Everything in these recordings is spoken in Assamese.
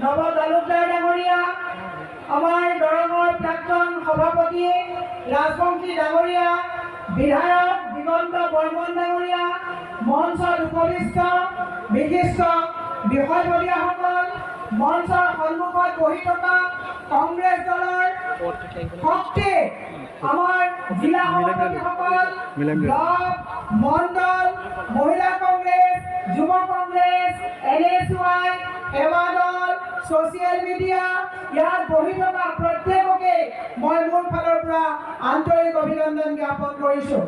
নব তালুকদাৰ ডাঙৰীয়া, আমাৰ দৰঙৰ প্ৰাক্তন সভাপতি ৰাজবংশী ডাঙৰীয়া, বিধায়ক দিগন্ত বৰ্মন ডাঙৰীয়া, মঞ্চত উপবিষ্ট বিশিষ্ট বিষয়ববীয়াসকল, মঞ্চৰ সন্মুখত বহি থকা কংগ্ৰেছ দলৰ শক্তি, আমাৰ জিলা সভাপতিসকল, ব্লক, মণ্ডল, মহিলা কংগ্ৰেছ, যুৱ কংগ্ৰেছ, NSY, সেৱা দল, ছ'চিয়েল মিডিয়া, ইয়াত বহি থকা প্ৰত্যেককে মই মোৰ ফালৰ পৰা আন্তৰিক অভিনন্দন জ্ঞাপন কৰিছোঁ।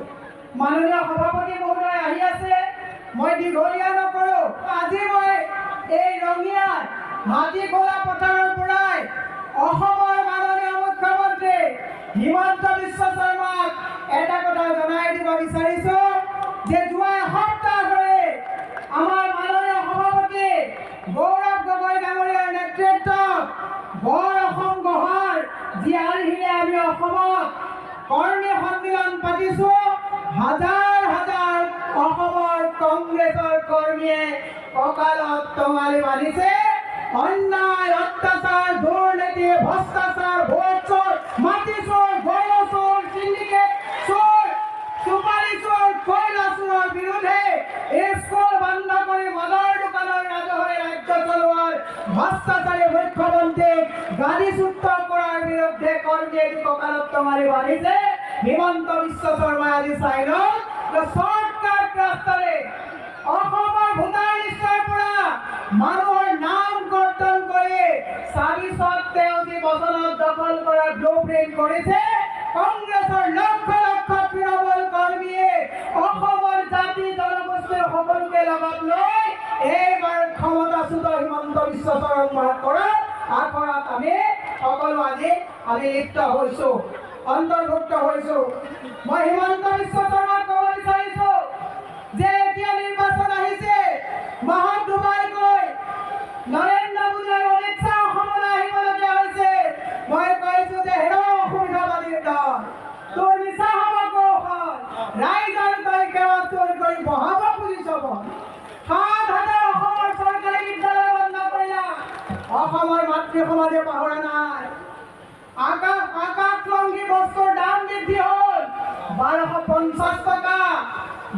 মাননীয় সভাপতি মহোদয় আহি আছে, মই দীঘলীয়া নকৰোঁ। আজি মই এই ৰঙিয়াৰ মাটিখোলা পথাৰৰ পৰাই অসমৰ মাননীয় মুখ্যমন্ত্ৰী হিমন্ত বিশ্ব শৰ্মাক এটা কথা জনাই দিব বিচাৰিছোঁ যে যোৱা এসপ্তাহ ধৰি আমাৰ মাননীয় সভাপতি গৌৰৱ গগৈ ডাঙৰীয়াৰ নেতৃত্বত বৰ অসম গঢ়াৰ যি আৰ্হিৰে আমি অসমত কৰ্মী সন্মিলন পাতিছোঁ। হাজাৰ হাজাৰ অসমৰ কংগ্ৰেছৰ কৰ্মীয়ে কঁকালত টঙালি বান্ধিছে। অন্যায়, অত্যাচাৰ, দুৰ্নীতি, ভ্ৰষ্টাচাৰ, ভোট চোৰ, মাটি চোৰ, গৰু চোৰ, চিণ্ডিকেট চোৰ, চুপাৰী চোৰ, কয়লা চোৰৰ বিৰুদ্ধে স্কুল বন্ধ কৰি মদৰ দোকানৰ ৰাজহৰে ৰাজ্য চলোৱাৰ ভ্ৰষ্টাচাৰী মুখ্যমন্ত্ৰীক গাড়ীচ্যুত কৰাৰ বিৰুদ্ধে কৰ্মীয়ে কঁকালত টঙালি বান্ধিছে। হিমন্ত বিশ্ব শৰ্মাই আজি চাই লওক চৰ্টকাট ৰাস্তাৰে অসমৰ ভোটাৰ লিষ্টৰ পৰা মানুহৰ নাম কৰ্তন কৰি চাবিচত তেওঁ যি বচনত দখল কৰাৰ ব্লুপ্ৰিণ্ট কৰিছে। কংগ্ৰেছৰ লক্ষ লক্ষ তৃণমূল কৰ্মীয়ে অসমৰ জাতি জনগোষ্ঠীৰ সকলোকে লগত লৈ এইবাৰ ক্ষমতাচ্যুত হিমন্ত বিশ্ব শৰ্মাক কৰাৰ আখৰাত আমি সকলো আজি লিপ্ত হৈছোঁ, অন্তৰ্ভুক্ত হৈছোঁ। মই হিমন্ত বিশ্ব শৰ্মাক ক'ব বিচাৰিছোঁ যে এতিয়া নিৰ্বাচন আহিছে, মাহত দুবাৰকৈ নৰেন্দ্ৰ মোদী আৰু অমিত শ্বাহ অসমলৈ আহিবলগীয়া হৈছে। মই কৈছোঁ যে হেৰ অসুবিধাবাদীৰ দল, তোৰ নিচা হ'ব কৌশল, ৰাইজৰ তই সেৱা চোৰ কৰি বহাব খুজিছ। ৭,০০০ অসমৰ চৰকাৰী বিদ্যালয় বন্ধ কৰিলা, অসমৰ মাতৃ সমাজে পাহৰা নাই। আকাশলংঘী বস্তুৰ দাম বৃদ্ধি হ'ল ১২৫০ টকা,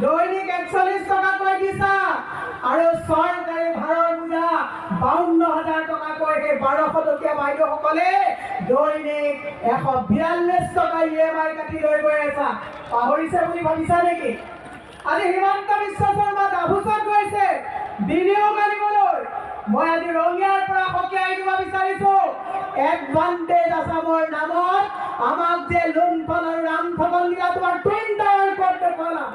দৈনিক ৪১ টকাকৈ দিছা আৰু চৰকাৰী ভাড়াৰ বোজা ৫২,০০০ টকাকৈ সেই ১২০০ টকীয়া বাইদেউসকলে দৈনিক ১৪২ টকা EMI কাটি লৈ গৈ আছা। পাহৰিছে বুলি ভাবিছা নেকি? আজি হিমন্ত বিশ্ব শৰ্মা দাভোচত গৈছে বিনিয়োগ আনিবলৈ। মই আজি ৰঙিয়াৰ পৰা সকীয়াই দিব বিচাৰিছোঁ, এডভান্টেজ আছামৰ নামত আমাক যে লুণ্ঠন আৰু ৰামঠগন দিলা, তোমাৰ টুইন টাৱাৰ ক'ত দেখুৱালা?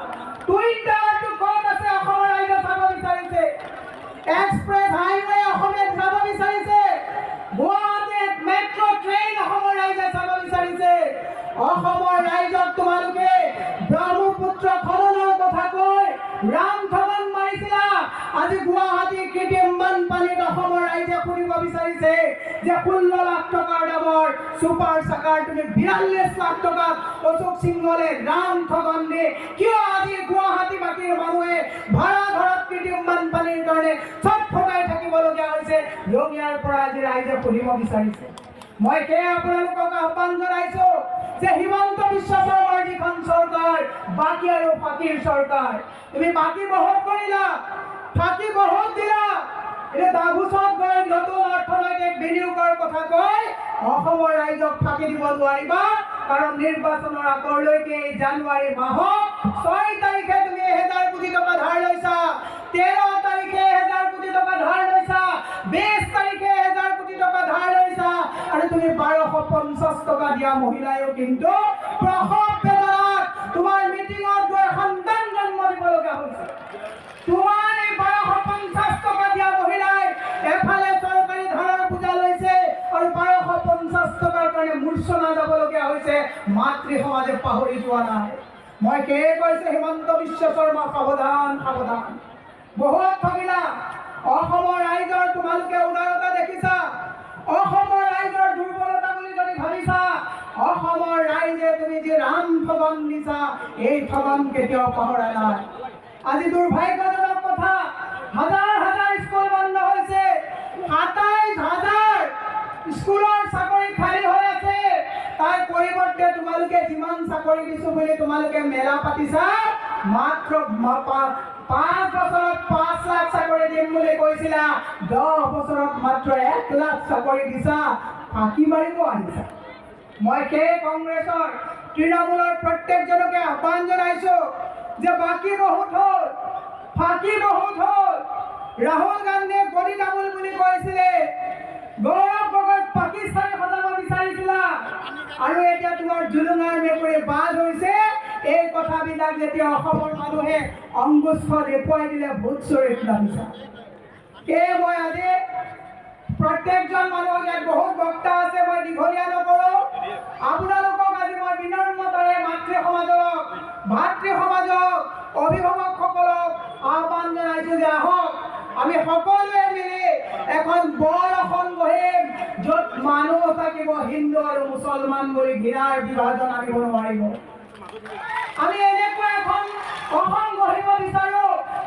টুইন টাৱাৰটো ক'ত আছে অসমৰ ৰাইজে চাব বিচাৰিছে। এক্সপ্ৰেছ হাইৱে অসমে চাব বিচাৰিছে, গুৱাহাটীত মেট্ৰ' ট্ৰেইন অসমৰ ৰাইজে চাব বিচাৰিছে। অসমৰ ৰাইজক তোমালোকে ব্ৰহ্মপুত্ৰ খননৰ কথা কৈ ৰামঠগন মাৰিছিলা। আজি গুৱাহাটীৰ কৃত্ৰিম বানপানীত অসমৰ ৰাইজে শুনিব বিচাৰিছে যে ১৬ লাখ টকাৰ দামৰ ছুপাৰ চাকাৰ তুমি ৪২ লাখ টকাত অশোক সিংহলে ৰামঠগন দি কিয় আজি গুৱাহাটীবাসীৰ মানুহে ভাড়া ঘৰত কৃত্ৰিম বানপানীৰ কাৰণে ছটফটাই থাকিবলগীয়া হৈছে। ৰঙিয়াৰ পৰা আজি ৰাইজে শুনিব বিচাৰিছে। মই সেয়ে আপোনালোকক আহ্বান জনাইছোঁ যে হিমন্ত বিশ্ব শৰ্মাৰ যিখন চৰকাৰ বাকী আৰু ফাঁকিৰ চৰকাৰ, তুমি বাকী বহুত কৰিলা, ফাঁকি বহুত দিলা। এতিয়া দাভোচত গৈ নতুন অৰ্থনৈতিক বিনিয়োগৰ কথা কৈ অসমৰ ৰাইজক ফাঁকি দিব নোৱাৰিবা, কাৰণ নিৰ্বাচনৰ আগলৈকে জানুৱাৰী মাহত ৬ তাৰিখে তুমি ১,০০০ কোটি টকা ধাৰ লৈছা, ১৩ তাৰিখে ১,০০০ কোটি টকা ধাৰ লৈছা, ২০ তাৰিখে ১,০০০ কোটি টকা ধাৰ লৈছা আৰু তুমি ১২৫০ টকা দিয়া মহিলায়ো কিন্তু প্ৰসৱ বেদনাত তোমাৰ মিটিঙত গৈ সন্তান জন্ম দিবলগীয়া হৈছে। তোমাৰ এই ১২৫০ টকা দিয়া মহিলাই এফালে চৰকাৰী ধাৰৰ পূজা লৈছে আৰু ১২৫০ টকাৰ কাৰণে মূৰ্ছনা যাবলগীয়া হৈছে। মাতৃ সমাজে পাহৰি যোৱা নাই। মই সেয়ে কৈছোঁ হিমন্ত বিশ্ব শৰ্মা সাৱধান, সাৱধান। বহুত ঠগিলা। অসমৰ ৰাইজৰ তোমালোকে উদাৰতা দেখিছা, অসমৰ ৰাইজৰ দুৰ্বলতা বুলি যদি ভাবিছা, অসমৰ ৰাইজে তুমি যে ৰামঠগন দিছা এই ঠগন কেতিয়াও পাহৰা নাই। আজি দুৰ্ভাগ্যজনক কথা, হাজাৰ হাজাৰ স্কুল বন্ধ হৈছে, ২৭,০০০ স্কুলৰ চাকৰি খালী হৈ আছে, তাৰ পৰিৱৰ্তে তোমালোকে যিমান চাকৰি দিছো বুলি তোমালোকে মেলা পাতিছা, মাত্ৰ 5 বছৰত 5 লাখ চাকৰি দিম বুলি কৈছিলা, 10 বছৰত মাত্ৰ 1 লাখ চাকৰি দিছা, ফাঁকি মাৰিব আহিছা। মই সেই কংগ্ৰেছৰ তৃণমূলৰ প্ৰত্যেকজনকে আহ্বান জনাইছো যে বাকী বহুত হ'ল, ফাঁকি বহুত হ'ল। ৰাহুল গান্ধীয়ে গদি তামোল বুলি কৈছিলে, গৌৰৱ গগৈক পাকিস্তানী সজাব বিচাৰিছিলা, আৰু এতিয়া তোমাৰ জুলুঙাৰ মেকুৰী বাজ হৈছে। এই কথাবিলাক যেতিয়া অসমৰ মানুহে অংগুষ্ঠ দেখুৱাই দিলে ভোট চৰিত নামিছা। সেয়ে মই আজি প্ৰত্যেকজন মানুহক, ইয়াত বহুত বক্তা আছে, মই দীঘলীয়া নকৰোঁ। আপোনালোকক আজি মই বিনম্ৰতাৰে মাতৃ সমাজক, ভাতৃ সমাজক, অভিভাৱকসকলক আহ্বান জনাইছো যে আহক আমি সকলোৱে মিলি এখন বৰ আসন বহিম, য'ত মানুহ থাকিব হিন্দু আৰু মুছলমান বুলি ঘৃণাৰ বিভাজন আনিব নোৱাৰিব। আমি এনেকুৱা এখন অসম গঢ়িব বিচাৰো,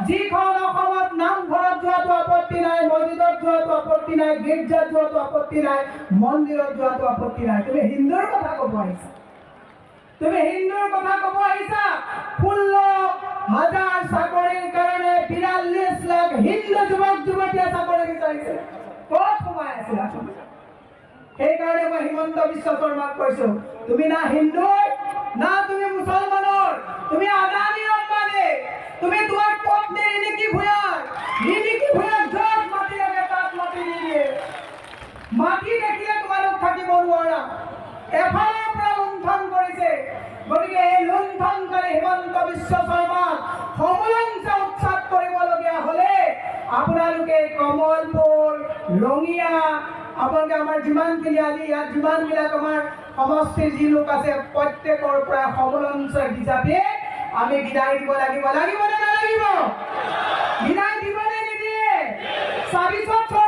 যিখন অসমত নামঘৰত যোৱাটো আপত্তি নাই, মছজিদত যোৱাটো আপত্তি নাই, গীৰ্জাত যোৱাটো আপত্তি নাই, মন্দিৰত যোৱাটো আপত্তি নাই। তুমি হিন্দুৰ কথা ক'ব আহিছা, তুমি হিন্দুৰ কথা ক'ব আহিছা। 16,000 চাকৰিৰ কাৰণে 42 লাখ হিন্দু যুৱক যুৱতীয়ে চাকৰি বিচাৰিছে। ক'ত সোমাই আছিলা তুমি? সেইকাৰণে মই হিমন্ত বিশ্ব শৰ্মাক কৈছো, তুমি না হিন্দুৰ না তুমি মুছলমানৰ, তুমি আদানী আম্বানী, তুমি তোমাৰ পত্নী ৰিণিকী ভূঞাৰ য'ত মাটি লাগে তাত মাটি নিদিয়ে। মাটি দেখিলে তোমালোক থাকিব নোৱাৰা, এফালৰ পৰা লুণ্ঠন কৰিছে। গতিকে এই লুণ্ঠনকাৰী হিমন্ত বিশ্ব শৰ্মাক সমুলঞ্চ উৎখাত কৰিবলগীয়া হ'লে আপোনালোকে কমলপুৰ, ৰঙিয়া, আপোনালোকে আমাৰ যিমানখিনি আজি ইয়াত যিমানবিলাক আমাৰ সমষ্টিৰ যি লোক আছে, প্ৰত্যেকৰ পৰা সমুলঞ্চ হিচাপে আমি বিদায় দিব লাগিব। লাগিব নে নালাগিব? বিদায় দিব নে নিদিয়ে? 24